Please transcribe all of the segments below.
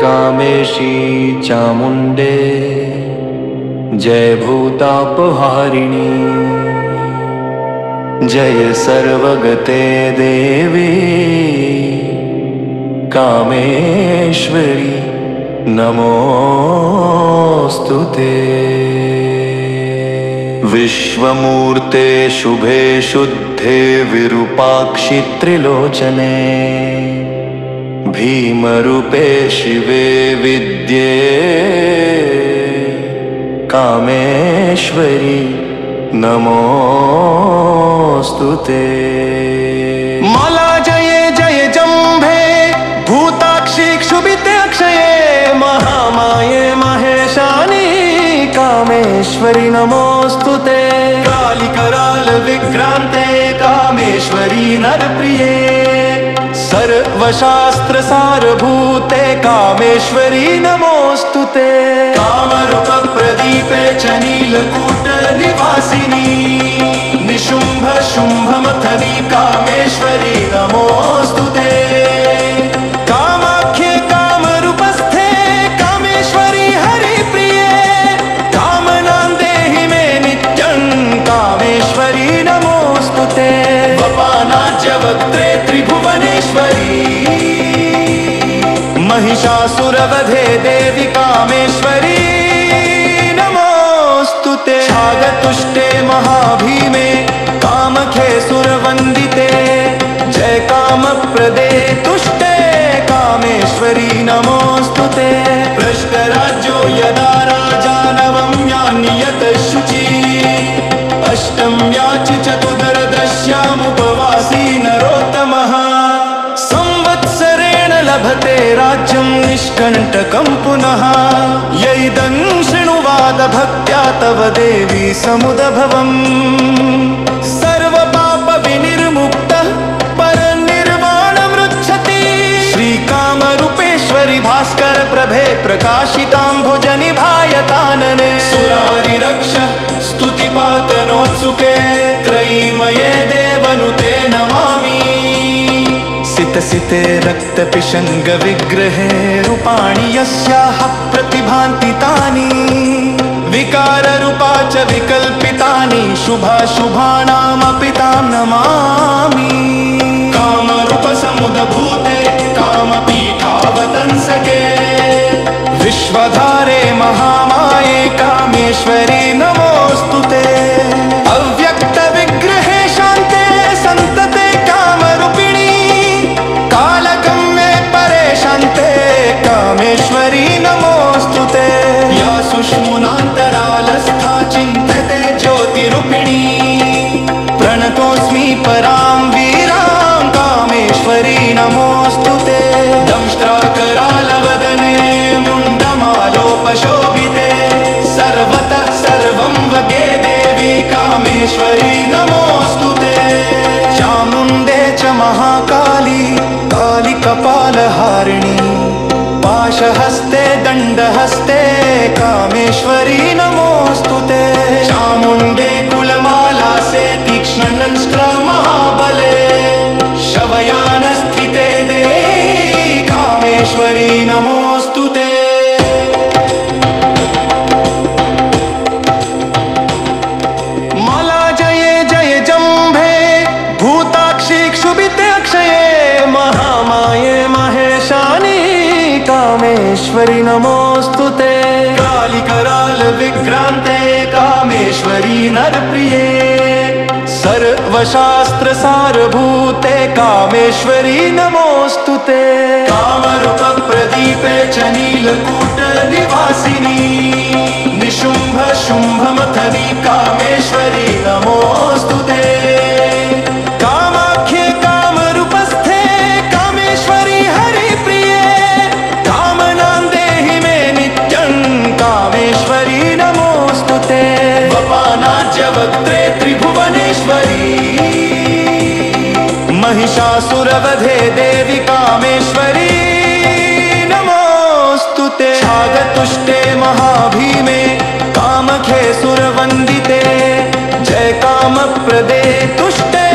कामेशी चामुण्डे जय भूतापहारिणी जय सर्वगते देवी कामेश्वरी नमोस्तुते। विश्वमूर्ते शुभे शुद्धे विरूपाक्षि त्रिलोचने भीमरूपे शिवे विद्ये कामेश्वरी नमोस्तुते। माला जये जय जम्भे भूताक्षि क्षुभिते अक्षये महामाये महेशानी कामेश्वरी नमोस्तुते। कालिकराल विक्रांते कामेश्वरी नरप्रिये सर्वशास्त्र सारभूते कामेश्वरी नमोस्तुते। कामरूप प्रदीपे च नीलकूट निवासिनी निशुंभ शुंभ मथनी कामेश्वरी नमोस्तुते। कामाख्ये कामरूपस्थे कामेश्वरी हरिप्रिये कामनां देहि मे नित्यं कामेश्वरी नमोस्तुते। वपानाज्यवक्त्रे त्रिभुवनेश्वरी महिषासुरवधे देवी कामेश्वरी नमोस्तुते। छागतुष्टे महाभीमे कामखे सुरवन्दिते जय कामप्रदे तुष्टे कामेश्वरी नमोस्तुते। भ्रष्टराज्यो यदा राजा नवम्यान्यत शुचि अष्टम्या च चतुर्दशस्यामुपवासी नरोत्तमः संवत्सरेण लभते राज्यं निष्कण्टकं पुनः यैदं शृणुवाद भक्त्या तव देवी समुदभवम्। सर्वपाप विनिर्मुक्तः परनिर्वाणमृच्छति श्रीकामरूपेश्वरि भास्कर प्रभे प्रकाशितां भुजनिभायतानने सुरारिरक्ष स्तुतिपातनोत्सुके त्रयीमये देवनुते नमामि। सिते रक्तपिशङ्ग विग्रहे रूपाणि यस्याः प्रतिभान्ति तानि विकाररूपा च विकल्पितानि शुभाशुभानामपि तां नमामि। कामरूपसमुद्भूते कामपीठावतंसके विश्वधारे महामाये कामेश्वरी नमोस्तुते। अव्यक्तविग्रहे शान्ते सन्तते कामरूपिणी कालगम्ये परे शान्ते कामेश्वरी नमोस्तुते। या सुष्मुनान्तरालस्था चिन्तते ज्योतिरूपिणी प्रणतोऽस्मि परां वीरां कामेश्वरी नमोस्तुते। दंष्ट्राकरालवदने मुण्डमालोपशोभिते सर्वतः सर्वं वगे देवी कामेश्वरी नमोस्तुते। चामुण्डे च महाकाली कालिकपालहारिणी पाशहस्ते दण्डहस्ते कामेश्वरी नमोस्तुते। चामुण्डे कुलमालासे तीक्ष्णनंष्ट्र महाबले शवयानस्थिते देवी कामेश्वरी नमोस्तुते। माला जये जय जम्भे भूताक्षि क्षुभिते अक्षये महामाये महेशानी कामेश्वरी नमोस्तुते। कालिकराल विक्रांते कामेश्वरी नरप्रिये सर्वशास्त्र सारभूते कामेश्वरी नमोस्तुते। कामरूप प्रदीपे च नीलकूट निवासिनी निशुंभ शुंभ मथनी कामेश्वरी नमोस्तुते। कामाख्ये कामरूपस्थे कामेश्वरी हरिप्रिये कामनां देहि मे नित्यं कामेश्वरी नमोस्तुते। वपानाज्यवक्त्रे त्रिभुवनेश्वरी महिषासुरवधे देवी कामेश्वरी नमोस्तुते। छागतुष्टे महाभीमे कामखे सुरवन्दिते जय कामप्रदे तुष्टे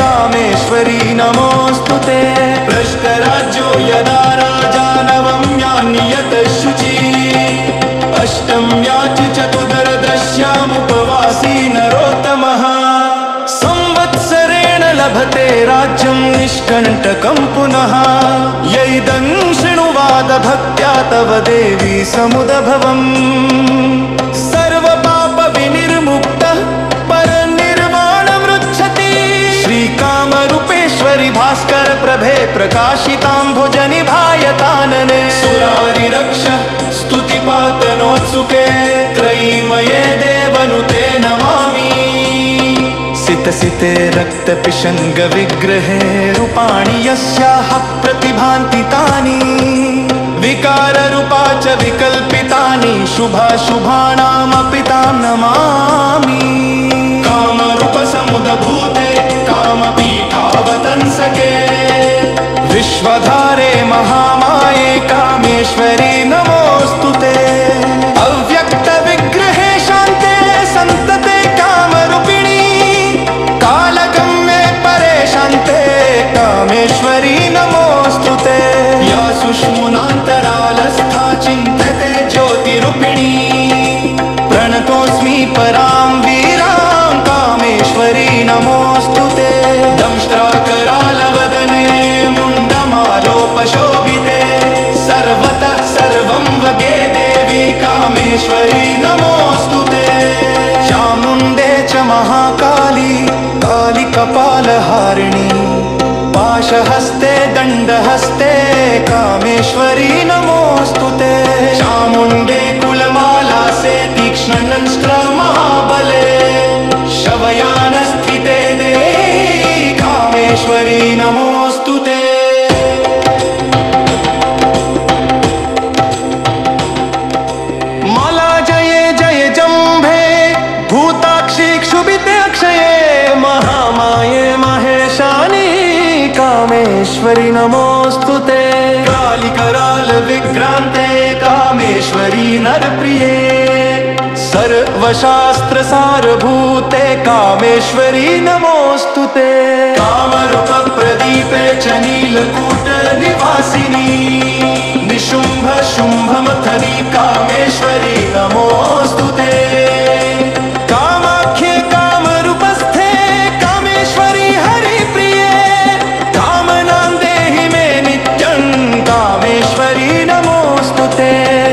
कामेश्वरी नमोस्तुते। भ्रष्टराज्यो यदा राजा नवम्यान्यत लभते राज्यं निष्कण्टकं पुनः यैदं शृणुवाद भक्त्या तव देवी समुदभवम् सर्वपाप विनिर्मुक्तः परनिर्वाणमृच्छति श्रीकामरूपेश्वरि भास्कर प्रभे प्रकाशितां भुजनिभायतानने सुरारिरक्ष स्तुतिपातनोत्सुके त्रयीमये देवनुते नमामि सिते रक्तपिशङ्ग विग्रहे रूपाणि यस्याः प्रतिभान्ति तानि विकाररूपा च विकल्पितानि शुभाशुभानामपि तां नमामि कामरूपसमुद्भूते कामपीठावतंसके विश्वधारे महामाये कामेश्वरी नमोऽस्तुते अव्यक्तविग्रहे शान्ते सन्तते कामरूपिणी कालगम्ये परे शान्ते कामेश्वरी नमोऽस्तुते या सुष्मुनान्तरालस्था चिन्तते ज्योतिरूपिणी प्रणतोऽस्मि परां वीरां कामेश्वरी नमोऽस्तुते दंष्ट्राकरालवदने मुण्डमालोपशोभिते सर्वतः सर्वं वगे देवी कामेश्वरी नमोऽस्तुते चामुण्डे च महाकाली काली कपालहारिणी पाशहस्ते दण्डहस्ते कामेश्वरी नमोऽस्तुते चामुण्डे कुलमालासे तीक्ष्णनंष्ट्र महाबले शवयानस्थिते देवी कामेश्वरी नमोऽस्तुते माला जये जय जम्भे भूताक्षी क्षुभिते अक्षये महामाये महेशानी कामेश्वरी नमोऽस्तुते कालिकराल विक्रान्ते कामेश्वरी नरप्रिये सर्वशास्त्रसारभूते कामेश्वरी नमोऽस्तुते कामरूपप्रदीपे च नीलकूटनिवासिनी निशुम्भ शुम्भमथनी कामेश्वरी नमोऽस्तुते कामाख्ये कामरूपस्थे कामेश्वरी हरिप्रिये कामनां देहि मे नित्यं कामेश्वरी नमोऽस्तुते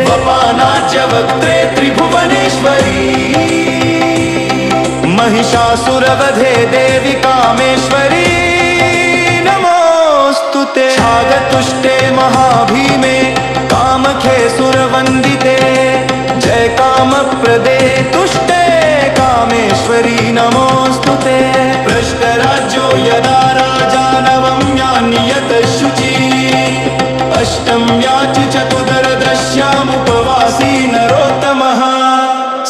वपानाज्यवक्त्रे त्रिभुवनेश्वरी महिषासुरवधे देवी कामेश्वरी नमोऽस्तुते छागतुष्टे महाभीमे कामखे सुरवन्दिते जय कामप्रदे तुष्टे कामेश्वरी नमोऽस्तुते भ्रष्टराज्यो यदा राजा नवम्यान्यत शुचि अष्टम्या च चतुर्दशमुपवासी नरोत्तमः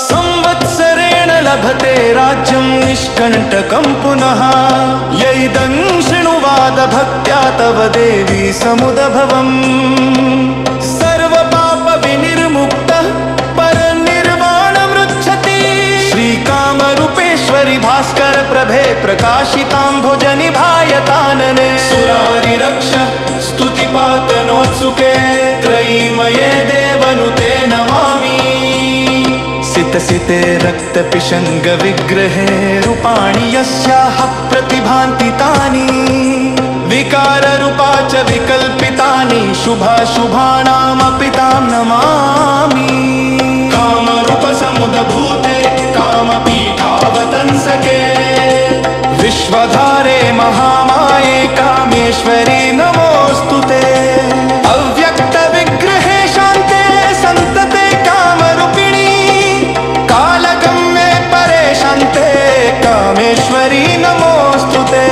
संवत्सरेण लभते राज्यं निष्कण्टकं पुनः यैदं शृणुवाद भक्त्या तव देवी समुदभवम् सर्वपाप विनिर्मुक्तः परनिर्वाणमृच्छति श्रीकामरूपेश्वरि भास्कर प्रभे प्रकाशितां भुजनिभायतानने सुरारिरक्ष स्तुतिपातनोत्सुके त्रयीमये देवनुते नमामि सिते रक्तपिशङ्ग विग्रहे रूपाणि यस्याः प्रतिभान्ति तानि विकाररूपा च विकल्पितानि शुभाशुभानामपि तां नमामि कामरूपसमुद्भूते कामपीठावतंसके विश्वधारे महामाये कामेश्वरी नमोऽस्तुते अव्यक्तविग्रहे शान्ते सन्तते कामरूपिणी कालगम्ये परे शान्ते कामेश्वरी नमोऽस्तुते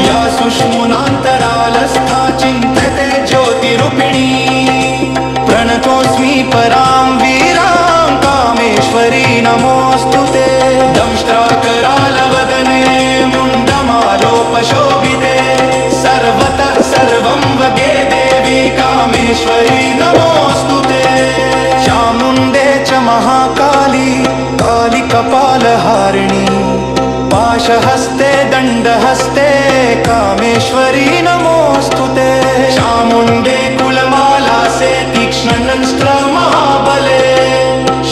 या सुष्मुनान्तरालस्था चिन्तते ज्योतिरूपिणी प्रणतोऽस्मि परां वीरां कामेश्वरी नमोऽस्तुते दंष्ट्राकरालवदने मुण्डमालोपशोभिते सर्वतः सर्वं वगे देवी कामेश्वरी नमोऽस्तुते चामुण्डे च महाकाली काली कपालहारिणी पाशहस्ते दण्डहस्ते कामेश्वरी नमोऽस्तुते चामुण्डे कुलमालासे तीक्ष्णनंष्ट्र महाबले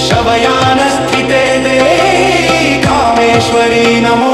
शवयानस्थिते देवी कामेश्वरी नमो